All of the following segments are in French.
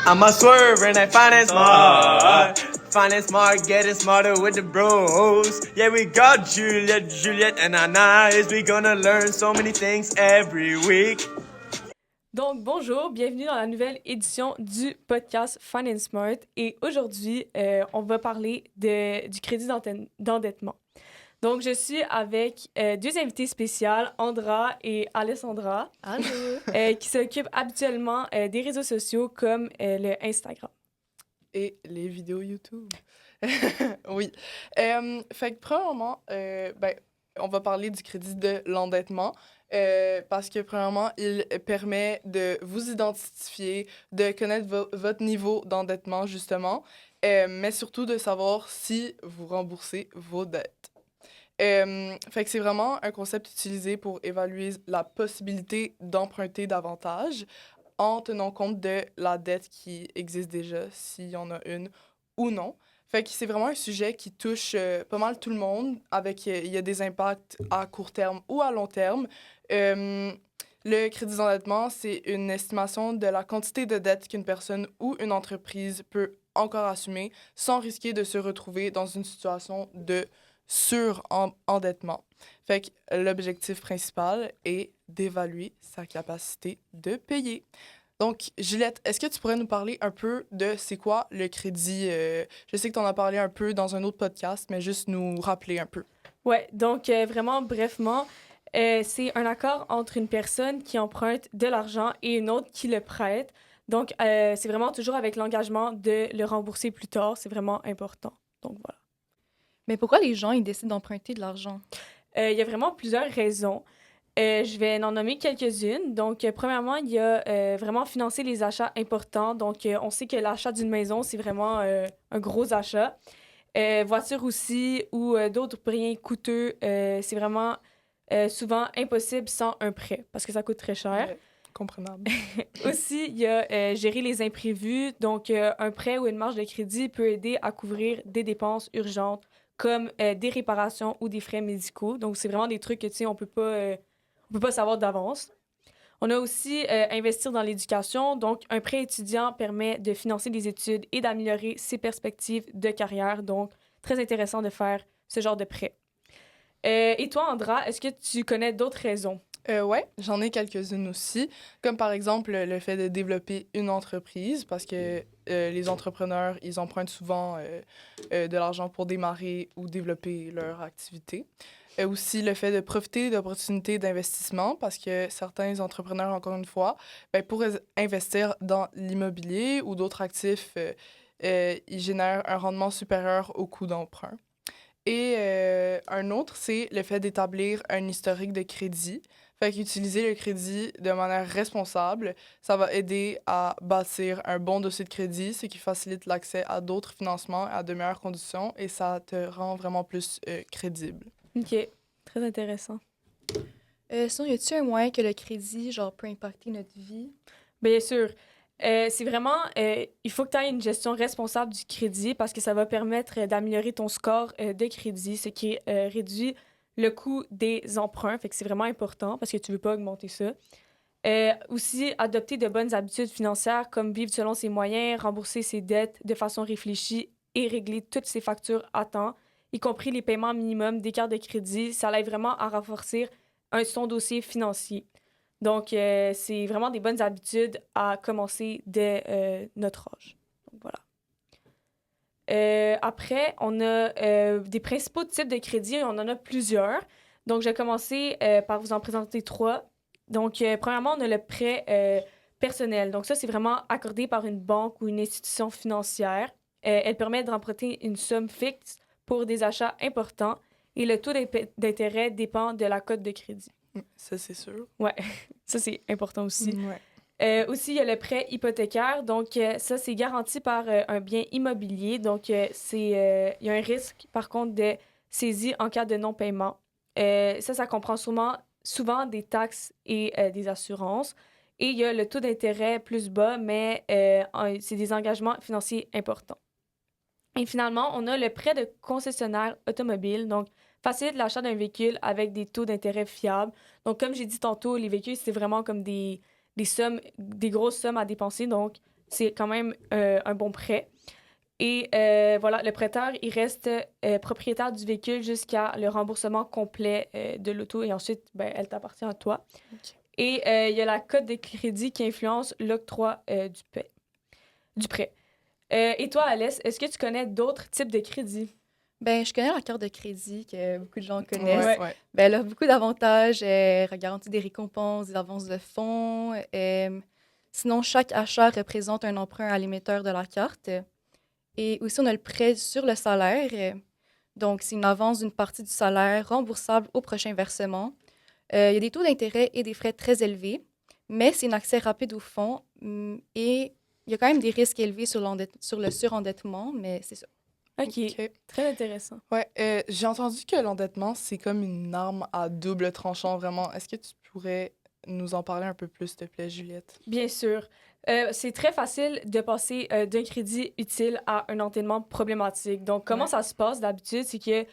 I'm a swerve and I finance smart. Finance smart, getting smarter with the bros. Yeah, we got Juliette and Anais. We gonna learn so many things every week. Donc, bonjour, bienvenue dans la nouvelle édition du podcast Finance Smart. Et aujourd'hui, on va parler du crédit d'endettement. Donc, je suis avec deux invités spéciales, Andra et Alessandra, qui s'occupent habituellement des réseaux sociaux comme le Instagram. Et les vidéos YouTube. Oui. Fait que premièrement, on va parler du crédit de l'endettement parce que premièrement, il permet de vous identifier, de connaître votre niveau d'endettement justement, mais surtout de savoir si vous remboursez vos dettes. Fait que c'est vraiment un concept utilisé pour évaluer la possibilité d'emprunter davantage en tenant compte de la dette qui existe déjà, s'il y en a une ou non. Fait que c'est vraiment un sujet qui touche pas mal tout le monde, il y a des impacts à court terme ou à long terme. Le crédit d'endettement, c'est une estimation de la quantité de dette qu'une personne ou une entreprise peut encore assumer sans risquer de se retrouver dans une situation de surendettement. Fait que l'objectif principal est d'évaluer sa capacité de payer. Donc, Juliette, est-ce que tu pourrais nous parler un peu de c'est quoi le crédit? Je sais que tu en as parlé un peu dans un autre podcast, mais juste nous rappeler un peu. Oui, donc vraiment brièvement, c'est un accord entre une personne qui emprunte de l'argent et une autre qui le prête. Donc, c'est vraiment toujours avec l'engagement de le rembourser plus tard. C'est vraiment important. Donc, voilà. Mais pourquoi les gens ils décident d'emprunter de l'argent? Il y a vraiment plusieurs raisons. Je vais en nommer quelques-unes. Donc, premièrement, il y a vraiment financer les achats importants. Donc, on sait que l'achat d'une maison, c'est vraiment un gros achat. Voiture aussi ou d'autres biens coûteux, c'est vraiment souvent impossible sans un prêt parce que ça coûte très cher. Ouais, comprenable. Aussi, il y a gérer les imprévus. Donc, un prêt ou une marge de crédit peut aider à couvrir des dépenses urgentes comme des réparations ou des frais médicaux. Donc, c'est vraiment des trucs que, tu sais, on peut pas savoir d'avance. On a aussi investir dans l'éducation. Donc, un prêt étudiant permet de financer des études et d'améliorer ses perspectives de carrière. Donc, très intéressant de faire ce genre de prêt. Et toi, Andra, est-ce que tu connais d'autres raisons? Oui, j'en ai quelques-unes aussi, comme par exemple le fait de développer une entreprise, parce que les entrepreneurs, ils empruntent souvent de l'argent pour démarrer ou développer leur activité. Aussi, le fait de profiter d'opportunités d'investissement, parce que certains entrepreneurs, encore une fois, pour investir dans l'immobilier ou d'autres actifs, ils génèrent un rendement supérieur au coût d'emprunt. Et un autre, c'est le fait d'établir un historique de crédit. Fait qu'utiliser le crédit de manière responsable, ça va aider à bâtir un bon dossier de crédit, ce qui facilite l'accès à d'autres financements à de meilleures conditions et ça te rend vraiment plus crédible. OK, très intéressant. Sinon, y a-t-il un moyen que le crédit genre, peut impacter notre vie? Bien sûr. C'est vraiment, il faut que tu aies une gestion responsable du crédit parce que ça va permettre d'améliorer ton score de crédit, ce qui réduit le coût des emprunts. Fait que c'est vraiment important parce que tu veux pas augmenter ça. Aussi, adopter de bonnes habitudes financières comme vivre selon ses moyens, rembourser ses dettes de façon réfléchie et régler toutes ses factures à temps, y compris les paiements minimums des cartes de crédit. Ça aide vraiment à renforcer son dossier financier. Donc, c'est vraiment des bonnes habitudes à commencer dès notre âge. Donc, voilà. Après, on a des principaux types de crédits. On en a plusieurs. Donc, je vais commencer par vous en présenter 3. Donc, premièrement, on a le prêt personnel. Donc, ça, c'est vraiment accordé par une banque ou une institution financière. Elle permet d'emprunter une somme fixe pour des achats importants et le taux d'intérêt dépend de la cote de crédit. Ça, c'est sûr. Ouais, ça, c'est important aussi. Ouais. Aussi, il y a le prêt hypothécaire. Donc, ça, c'est garanti par un bien immobilier. Donc, il y a un risque, par contre, de saisie en cas de non-paiement. Ça comprend souvent des taxes et des assurances. Et il y a le taux d'intérêt plus bas, mais c'est des engagements financiers importants. Et finalement, on a le prêt de concessionnaire automobile. Donc, facilite l'achat d'un véhicule avec des taux d'intérêt fiables. Donc, comme j'ai dit tantôt, les véhicules, c'est vraiment comme des sommes, des grosses sommes à dépenser. Donc, c'est quand même un bon prêt. Et voilà, le prêteur, il reste propriétaire du véhicule jusqu'à le remboursement complet de l'auto et ensuite, ben, elle t'appartient à toi. Ok. Et il y a la cote de crédit qui influence l'octroi du prêt. Et toi, Alès, est-ce que tu connais d'autres types de crédits? Ben, je connais la carte de crédit que beaucoup de gens connaissent. Ouais, Ouais. ouais. Ben, elle a beaucoup d'avantages. Elle garantit des récompenses, des avances de fonds. Sinon, chaque achat représente un emprunt à l'émetteur de la carte. Et aussi, on a le prêt sur le salaire. Donc, c'est une avance d'une partie du salaire remboursable au prochain versement. Il y a des taux d'intérêt et des frais très élevés, mais c'est un accès rapide aux fonds. Et il y a quand même des risques élevés sur le surendettement, mais c'est ça. OK. Ok. Très intéressant. Ouais, j'ai entendu que l'endettement, c'est comme une arme à double tranchant, vraiment. Est-ce que tu pourrais nous en parler un peu plus, s'il te plaît, Juliette? Bien sûr. C'est très facile de passer d'un crédit utile à un endettement problématique. Donc, comment Ouais. ça se passe d'habitude? C'est que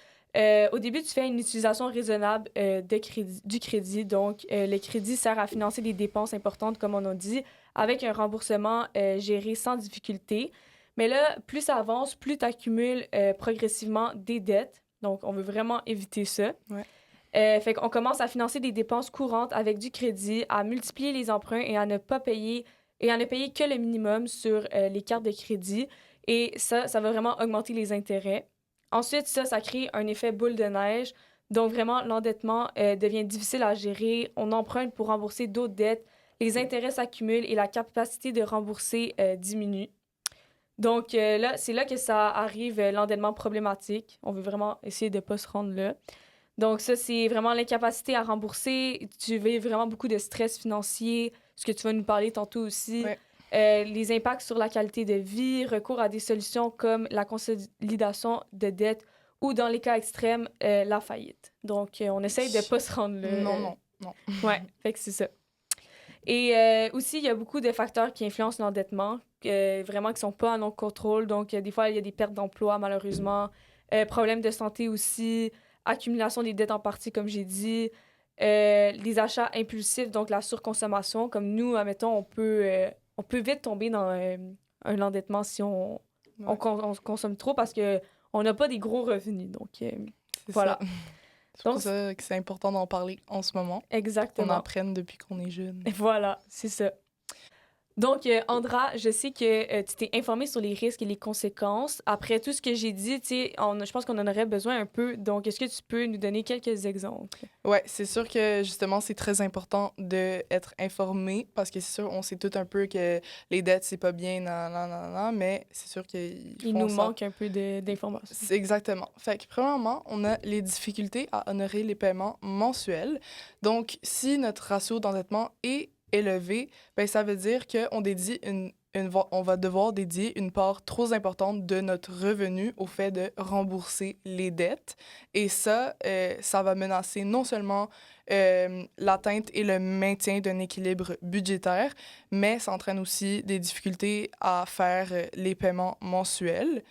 au début, tu fais une utilisation raisonnable du crédit. Donc, le crédit sert à financer des dépenses importantes, comme on a dit, avec un remboursement géré sans difficulté. Mais là, plus ça avance, plus tu accumules progressivement des dettes. Donc, on veut vraiment éviter ça. Ouais. Fait qu'on commence à financer des dépenses courantes avec du crédit, à multiplier les emprunts et à ne payer que le minimum sur les cartes de crédit. Et ça va vraiment augmenter les intérêts. Ensuite, ça crée un effet boule de neige. Donc, vraiment, l'endettement devient difficile à gérer. On emprunte pour rembourser d'autres dettes. Les intérêts s'accumulent et la capacité de rembourser diminue. Donc, là, c'est là que ça arrive, l'endettement problématique. On veut vraiment essayer de ne pas se rendre là. Donc, ça, c'est vraiment l'incapacité à rembourser. Tu vis vraiment beaucoup de stress financier, ce que tu vas nous parler tantôt aussi. Ouais. Les impacts sur la qualité de vie, recours à des solutions comme la consolidation de dettes ou, dans les cas extrêmes, la faillite. Donc, on essaye de ne pas se rendre là. Non. Ouais, fait que c'est ça. Et aussi, il y a beaucoup de facteurs qui influencent l'endettement, vraiment qui ne sont pas à notre contrôle. Donc, des fois, il y a des pertes d'emploi, malheureusement, problèmes de santé aussi, accumulation des dettes en partie, comme j'ai dit, les achats impulsifs, donc la surconsommation. Comme nous, admettons, on peut vite tomber dans un endettement si on consomme trop parce qu'on n'a pas des gros revenus. Donc, C'est voilà. ça. C'est pour Donc, ça que c'est important d'en parler en ce moment. Qu'on exactement. apprenne depuis qu'on est jeune. Voilà, c'est ça. Donc, Andra, je sais que tu t'es informée sur les risques et les conséquences. Après tout ce que j'ai dit, je pense qu'on en aurait besoin un peu. Donc, est-ce que tu peux nous donner quelques exemples? Ouais, c'est sûr que justement, c'est très important d'être informé parce que c'est sûr, on sait tout un peu que les dettes, c'est pas bien, mais c'est sûr qu'il Il nous manque un peu d'informations. C'est exactement. Fait que, premièrement, on a les difficultés à honorer les paiements mensuels. Donc, si notre ratio d'endettement est élevé, ben, ça veut dire qu'on dédie on va devoir dédier une part trop importante de notre revenu au fait de rembourser les dettes. Et ça va menacer non seulement l'atteinte et le maintien d'un équilibre budgétaire, mais ça entraîne aussi des difficultés à faire les paiements mensuels.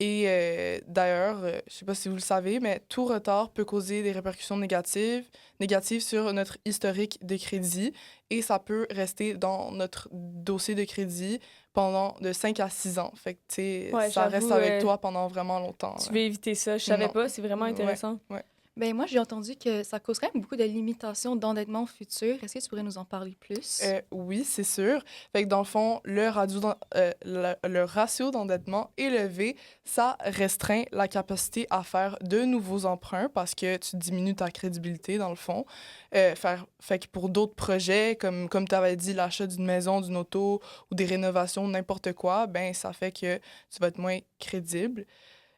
Et d'ailleurs, je ne sais pas si vous le savez, mais tout retard peut causer des répercussions négatives sur notre historique de crédit et ça peut rester dans notre dossier de crédit pendant de 5 à 6 ans. Fait que, tu sais, Ouais, ça reste j'avoue, avec toi pendant vraiment longtemps. Tu veux éviter ça. Je savais Non. pas, c'est vraiment intéressant. Ouais. Ben, moi, j'ai entendu que ça cause quand même beaucoup de limitations d'endettement futur. Est-ce que tu pourrais nous en parler plus? Oui, c'est sûr. Fait que dans le fond, le ratio d'endettement élevé, ça restreint la capacité à faire de nouveaux emprunts parce que tu diminues ta crédibilité, dans le fond. Fait que pour d'autres projets, comme tu avais dit, l'achat d'une maison, d'une auto ou des rénovations, n'importe quoi, ben ça fait que tu vas être moins crédible.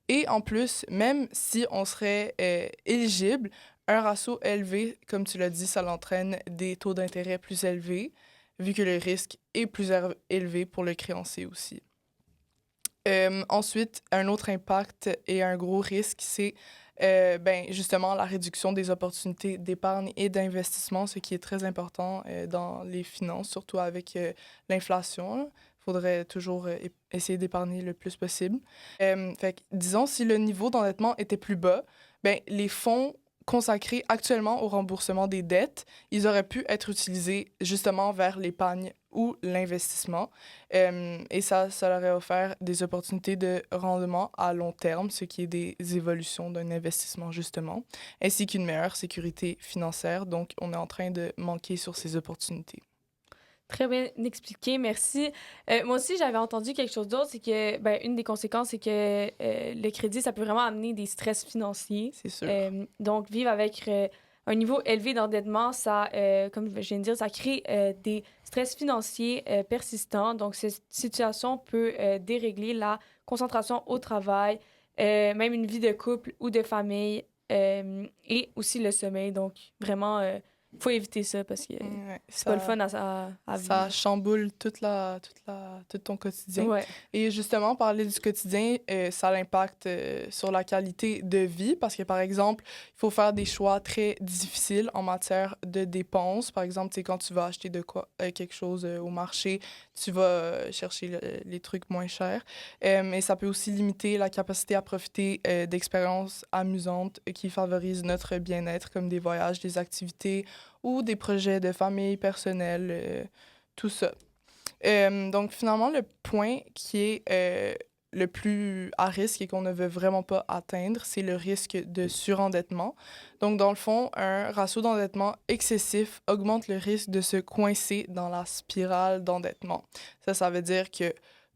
Et en plus, même si on serait éligible, un ratio élevé, comme tu l'as dit, ça l'entraîne des taux d'intérêt plus élevés, vu que le risque est plus élevé pour le créancier aussi. Ensuite, un autre impact et un gros risque, c'est justement la réduction des opportunités d'épargne et d'investissement, ce qui est très important dans les finances, surtout avec l'inflation. Il faudrait toujours essayer d'épargner le plus possible. Fait que, disons, si le niveau d'endettement était plus bas, ben, les fonds consacrés actuellement au remboursement des dettes, ils auraient pu être utilisés justement vers l'épargne ou l'investissement. Et ça leur a offert des opportunités de rendement à long terme, ce qui est des évolutions d'un investissement, justement, ainsi qu'une meilleure sécurité financière. Donc, on est en train de manquer sur ces opportunités. Très bien expliqué, merci. Moi aussi, j'avais entendu quelque chose d'autre, c'est que ben, une des conséquences, c'est que le crédit, ça peut vraiment amener des stress financiers. C'est sûr. Donc, vivre avec un niveau élevé d'endettement, ça, comme je viens de dire, ça crée des stress financiers persistants. Donc, cette situation peut dérégler la concentration au travail, même une vie de couple ou de famille, et aussi le sommeil. Donc, vraiment, il faut éviter ça parce que Ouais, c'est pas le fun à ça vivre. chamboule tout ton quotidien. Ouais. Et justement, parler du quotidien, ça a l'impact sur la qualité de vie parce que, par exemple, il faut faire des choix très difficiles en matière de dépenses. Par exemple, tu sais, quand tu vas acheter de quoi, quelque chose au marché, tu vas chercher les trucs moins chers. Mais ça peut aussi limiter la capacité à profiter d'expériences amusantes qui favorisent notre bien-être, comme des voyages, des activités ou des projets de famille personnels, tout ça. Donc, finalement, le point qui est le plus à risque et qu'on ne veut vraiment pas atteindre, c'est le risque de surendettement. Donc, dans le fond, un ratio d'endettement excessif augmente le risque de se coincer dans la spirale d'endettement. Ça veut dire que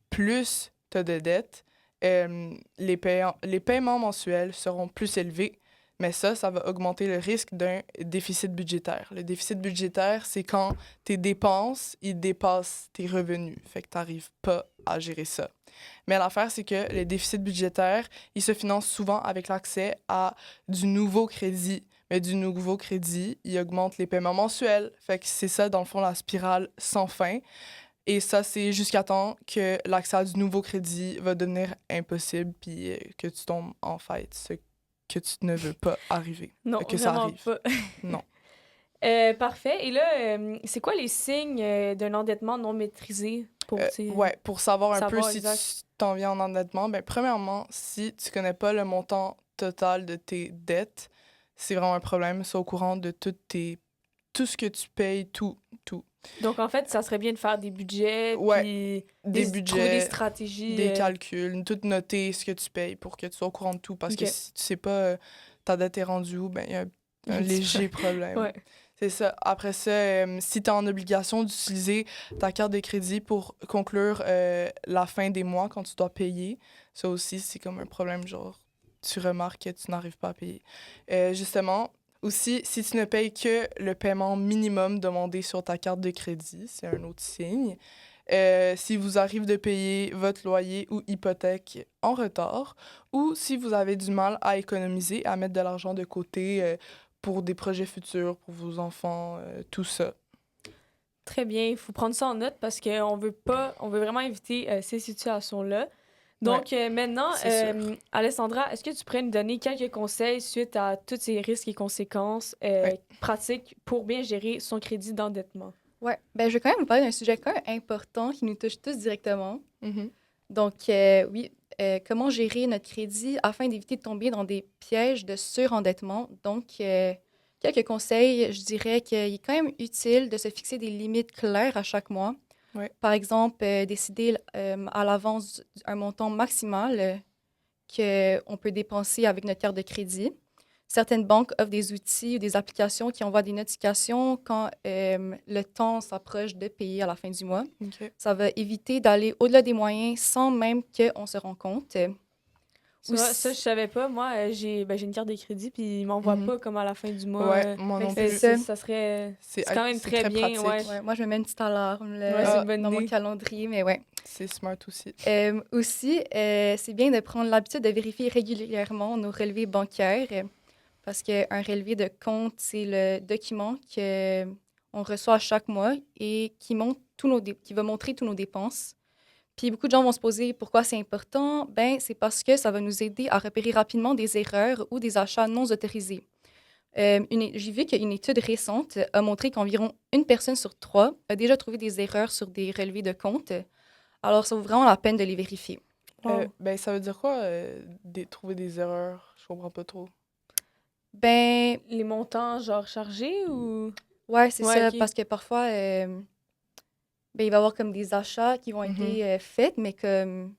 plus tu as de dettes, les paiements mensuels seront plus élevés, mais ça va augmenter le risque d'un déficit budgétaire. Le déficit budgétaire, c'est quand tes dépenses, ils dépassent tes revenus. Fait que tu n'arrives pas à gérer ça. Mais l'affaire, c'est que le déficit budgétaire, il se finance souvent avec l'accès à du nouveau crédit. Mais du nouveau crédit, il augmente les paiements mensuels. Fait que c'est ça, dans le fond, la spirale sans fin. Et ça, c'est jusqu'à temps que l'accès à du nouveau crédit va devenir impossible puis que tu tombes en faillite, ce que tu ne veux pas arriver. Non, Que ça vraiment arrive. pas. Non. Parfait. Et là, c'est quoi les signes d'un endettement non maîtrisé pour, tu sais, Ouais, pour savoir un peu savoir si exact. tu t'en viens en endettement, ben, premièrement, si tu connais pas le montant total de tes dettes, c'est vraiment un problème. Sois au courant de tout ce que tu payes, tout. Donc, en fait, ça serait bien de faire des budgets, Ouais, puis des trouver des budgets, stratégies. des calculs, tout noter ce que tu payes pour que tu sois au courant de tout. Parce que Ok. si tu sais pas ta dette est rendue où, ben, il y a un Un petit léger problème. Ouais. C'est ça. Après ça, si tu es en obligation d'utiliser ta carte de crédit pour conclure la fin des mois quand tu dois payer, ça aussi, c'est comme un problème, genre, tu remarques que tu n'arrives pas à payer. Justement, aussi, si tu ne payes que le paiement minimum demandé sur ta carte de crédit, c'est un autre signe. Si vous arrive de payer votre loyer ou hypothèque en retard, ou si vous avez du mal à économiser, à mettre de l'argent de côté pour des projets futurs, pour vos enfants, tout ça. Très bien. Il faut prendre ça en note parce qu'on veut vraiment éviter ces situations-là. Donc, maintenant, c'est sûr. Alessandra, est-ce que tu pourrais nous donner quelques conseils suite à tous ces risques et conséquences pratiques pour bien gérer son crédit d'endettement? Ouais, ben, je vais quand même vous parler d'un sujet quand même important qui nous touche tous directement. Mhm. Donc, oui, comment gérer notre crédit afin d'éviter de tomber dans des pièges de surendettement. Donc, quelques conseils, je dirais qu'il est quand même utile de se fixer des limites claires à chaque mois. Ouais. Par exemple, décider à l'avance un montant maximal qu'on peut dépenser avec notre carte de crédit. Certaines banques offrent des outils ou des applications qui envoient des notifications quand le temps s'approche de payer à la fin du mois. OK. Ça va éviter d'aller au-delà des moyens sans même qu'on se rende compte. Ça, je savais pas. Moi, j'ai une carte de crédit, puis ils m'envoient Mhm. pas comme à la fin du mois. Ouais, moi non Fait que plus. ça serait... C'est quand même c'est très bien, pratique. ouais. Ouais, moi, je me mets une petite alarme là, Ouais, c'est une bonne dans mon idée. calendrier, mais ouais. C'est smart aussi. Aussi, c'est bien de prendre l'habitude de vérifier régulièrement nos relevés bancaires parce qu'un relevé de compte, c'est le document qu'on reçoit à chaque mois et qui va montrer tous nos dépenses. Puis beaucoup de gens vont se poser pourquoi c'est important. Ben, c'est parce que ça va nous aider à repérer rapidement des erreurs ou des achats non autorisés. J'ai vu qu'une étude récente a montré qu'environ une personne sur trois a déjà trouvé des erreurs sur des relevés de compte. Alors, ça vaut vraiment la peine de les vérifier. Wow. Ben, ça veut dire quoi, trouver des erreurs? Je comprends pas trop. Ben, Les montants, genre, chargés ou... ouais, c'est Ouais, ça, ok. parce que parfois, ben, il va y avoir comme des achats qui vont Mhm. être faits, mais comme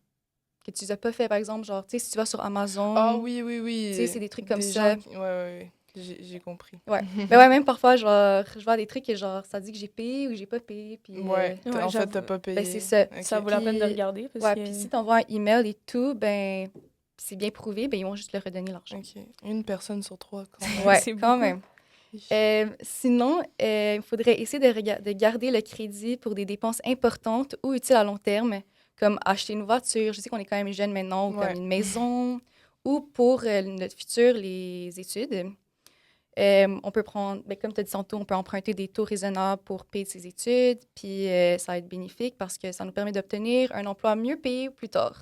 que tu les as pas fait, par exemple, genre, tu sais, si tu vas sur Amazon, Ah oui, oui, tu sais, oui. c'est des trucs comme Des ça. gens qui... Ouais, ouais, ouais. J'ai compris. Ouais. Mais ouais, même parfois, genre, je vois des trucs et genre, ça dit que j'ai payé ou j'ai pas payé, puis Ouais, Ouais, en fait, j'avoue. t'as pas ben, payé. c'est ça. Ça Ok. vaut la peine de Puis- regarder parce Ouais, que... puis si t'envoies un email et tout, ben, c'est bien prouvé, ben, ils vont juste le redonner l'argent. Ok. Une personne sur trois, quand même. Ouais, C'est quand beaucoup. même. Sinon, il faudrait essayer de garder le crédit pour des dépenses importantes ou utiles à long terme, comme acheter une voiture. Je sais qu'on est quand même jeune maintenant, ou Ouais. comme une maison, ou pour notre futur, les études. On peut prendre, ben, comme tu as dit tantôt, on peut emprunter des taux raisonnables pour payer ses études, puis ça va être bénéfique parce que ça nous permet d'obtenir un emploi mieux payé plus tard.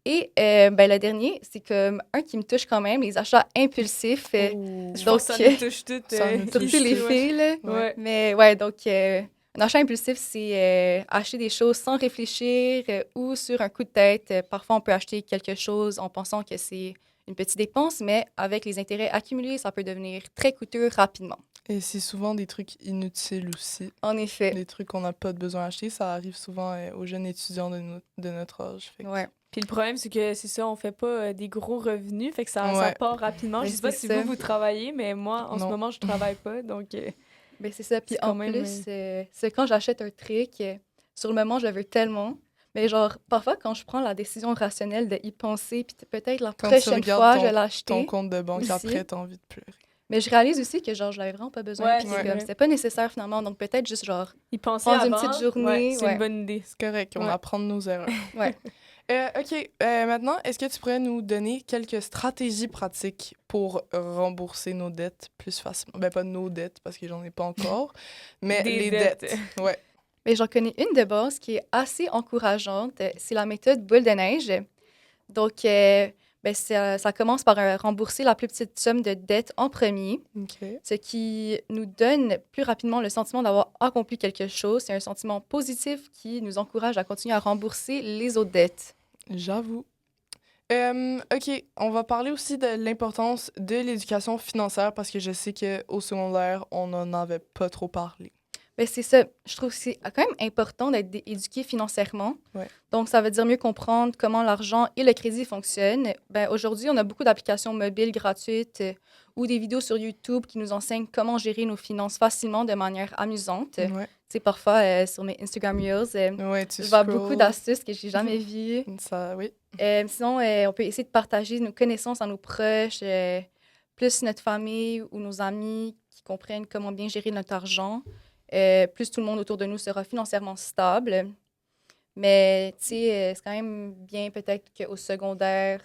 Et ben, le dernier, c'est comme un qui me touche quand même, les achats impulsifs. Ouh. Je Donc, pense que ça nous touche toutes. ça nous touche surtout les toutes. filles, là. Ouais. Mais ouais, donc un achat impulsif, c'est acheter des choses sans réfléchir ou sur un coup de tête. Parfois, on peut acheter quelque chose en pensant que c'est une petite dépense, mais avec les intérêts accumulés, ça peut devenir très coûteux rapidement. Et c'est souvent des trucs inutiles aussi. En effet. Des trucs qu'on n'a pas de besoin d'acheter. Ça arrive souvent aux jeunes étudiants de notre âge. Fait que- Ouais. Puis le problème, c'est que c'est ça, on fait pas des gros revenus, fait que ça Ouais. part rapidement. Ben, Je sais pas c'est si ça. vous travaillez, mais moi, en ce Non. moment, je travaille pas, donc... Ben, c'est ça. Puis C'est quand en même, plus, c'est quand j'achète un truc, sur le moment, je le veux tellement. Mais genre, parfois, quand je prends la décision rationnelle de y penser, puis peut-être la Quand tu prochaine regardes fois, ton- je vais Ton l'acheter. compte de banque, aussi. après, t'as envie de pleurer. Mais je réalise aussi que genre, je l'avais vraiment pas besoin. Ouais, Puis c'est c'est vrai. comme, c'était pas nécessaire finalement. Donc peut-être juste genre, Y penser prendre une avant, petite journée, c'est ouais. une bonne idée. C'est correct, on Ouais. apprend de nos erreurs. Ouais. OK, maintenant, est-ce que tu pourrais nous donner quelques stratégies pratiques pour rembourser nos dettes plus facilement? Ben, pas nos dettes, parce que j'en ai pas encore, mais Des les dettes. dettes. Ouais. Mais j'en connais une de base qui est assez encourageante. C'est la méthode boule de neige. Donc, ben, ça commence par rembourser la plus petite somme de dette en premier, OK. ce qui nous donne plus rapidement le sentiment d'avoir accompli quelque chose. C'est un sentiment positif qui nous encourage à continuer à rembourser les autres dettes. J'avoue. OK, on va parler aussi de l'importance de l'éducation financière parce que je sais qu'au secondaire, on n'en avait pas trop parlé. Ben, c'est ça. Je trouve que c'est quand même important d'être éduqué financièrement. Ouais. Donc, ça veut dire mieux comprendre comment l'argent et le crédit fonctionnent. Ben, aujourd'hui, on a beaucoup d'applications mobiles gratuites ou des vidéos sur YouTube qui nous enseignent comment gérer nos finances facilement de manière amusante. Tu Ouais. sais, parfois, sur mes Instagram Reels, Ouais, tu je vois scrolls. beaucoup d'astuces que j'ai jamais vues. Ça, oui. Sinon, on peut essayer de partager nos connaissances à nos proches, plus notre famille ou nos amis qui comprennent comment bien gérer notre argent. Plus tout le monde autour de nous sera financièrement stable. Mais, tu sais, c'est quand même bien peut-être qu'au secondaire,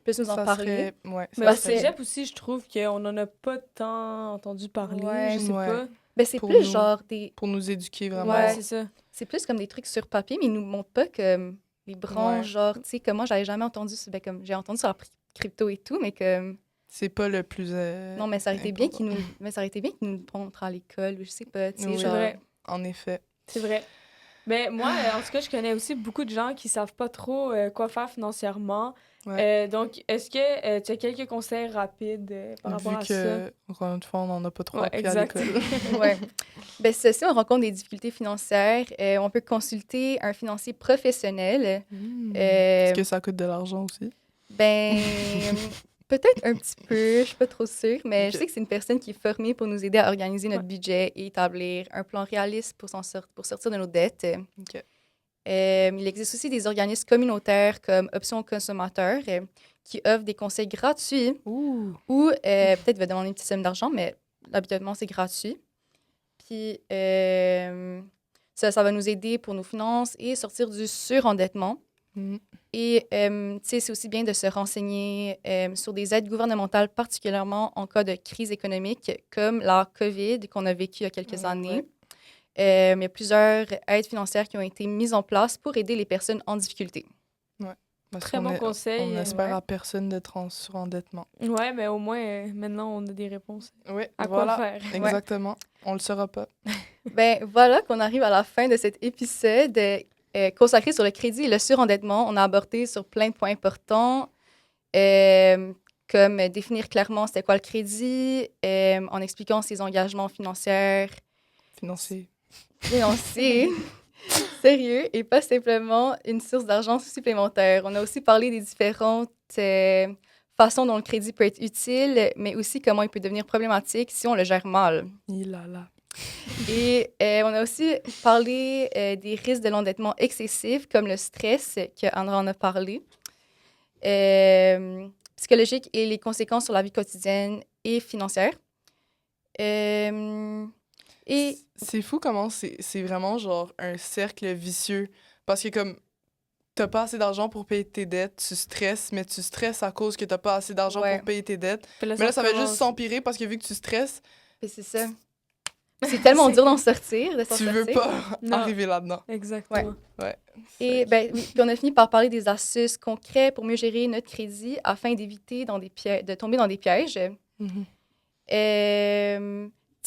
plus nous en Ça parler. serait... Ouais, Mais ça au serait cégep aussi, je trouve qu'on n'en a pas tant entendu parler. Ouais. Je sais Ouais. pas. Ben, c'est Pour plus nous. genre des... pour nous éduquer vraiment. Ouais, Ouais. c'est ça. C'est plus comme des trucs sur papier, mais ils nous montrent pas comme les branches, Ouais. genre, tu sais, comme moi, j'avais jamais entendu... Ben, comme j'ai entendu sur la crypto et tout, mais comme... C'est pas le plus... Non, mais ça aurait été bien important. mais ça aurait été bien qu'ils nous le montrent à l'école, ou je sais pas, tu sais, Oui. C'est genre... vrai. En effet. C'est vrai. Mais moi, en tout cas, je connais aussi beaucoup de gens qui savent pas trop quoi faire financièrement. Ouais. Donc, est-ce que tu as quelques conseils rapides par rapport Vu à ça? que, encore une fois, on n'en a pas trop Ouais, appris exact. à l'école. Ouais. Ben, si on rencontre des difficultés financières, on peut consulter un financier professionnel. Est-ce que ça coûte de l'argent aussi? Ben, peut-être un petit peu, je suis pas trop sûre, mais Ok. je sais que c'est une personne qui est formée pour nous aider à organiser notre budget et établir un plan réaliste pour pour sortir de nos dettes. OK. Il existe aussi des organismes communautaires comme Options consommateurs qui offrent des conseils gratuits Ouh! ou peut-être va demander une petite somme d'argent, mais habituellement, c'est gratuit. Puis ça va nous aider pour nos finances et sortir du surendettement. Mhm. Et tu sais, c'est aussi bien de se renseigner sur des aides gouvernementales, particulièrement en cas de crise économique, comme la COVID qu'on a vécue il y a quelques années. Il y a plusieurs aides financières qui ont été mises en place pour aider les personnes en difficulté. Parce Très qu'on bon est- conseil. On espère ouais. à personne d'être en surendettement. Ouais, mais au moins, maintenant, on a des réponses. Oui, À voilà. quoi faire? Exactement. On le saura pas. Ben voilà qu'on arrive à la fin de cet épisode consacré sur le crédit et le surendettement. On a abordé sur plein de points importants, comme définir clairement c'était quoi le crédit, en expliquant ses engagements financiers, Financier. financier, sérieux et pas simplement une source d'argent supplémentaire. On a aussi parlé des différentes façons dont le crédit peut être utile, mais aussi comment il peut devenir problématique si on le gère mal. Il a là. Et on a aussi parlé des risques de l'endettement excessif, comme le stress, que Andra en a parlé, psychologique et les conséquences sur la vie quotidienne et financière. Et C'est fou comment c'est vraiment genre un cercle vicieux. Parce que comme t'as pas assez d'argent pour payer tes dettes, tu stresses, mais tu stresses à cause que t'as pas assez d'argent Ouais. pour payer tes dettes. Puis là, Mais là, ça va recommence. juste s'empirer parce que vu que tu stresses, puis c'est ça. C'est tellement dur d'en sortir, de s'en tu sortir. veux pas Non. arriver là-dedans. Exactement. Et ben, oui, puis on a fini par parler des astuces concrètes pour mieux gérer notre crédit afin d'éviter de tomber dans des pièges. Mhm. Tu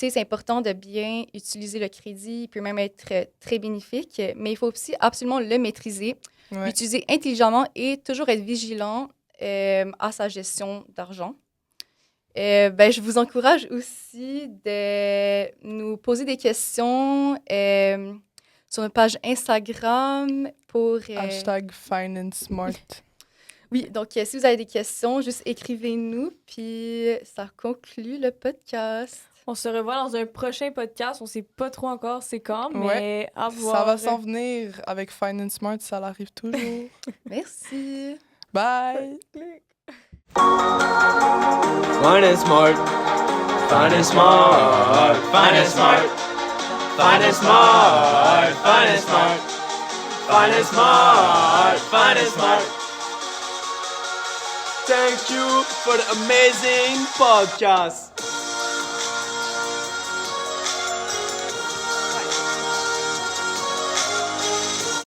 sais, c'est important de bien utiliser le crédit. Il peut même être très bénéfique, mais il faut aussi absolument le maîtriser, Ouais. l'utiliser intelligemment et toujours être vigilant à sa gestion d'argent. Ben, je vous encourage aussi de nous poser des questions sur notre page Instagram pour... Hashtag FinanceSmart. Oui, donc si vous avez des questions, juste écrivez-nous, puis ça conclut le podcast. On se revoit dans un prochain podcast. On sait pas trop encore c'est quand, mais à voir. Ça va s'en venir avec FinanceSmart, ça l'arrive toujours. Merci. Bye! Finance smart, finance smart, finance smart, finance smart, finance smart, finance smart, finance smart. Thank you for the amazing podcast.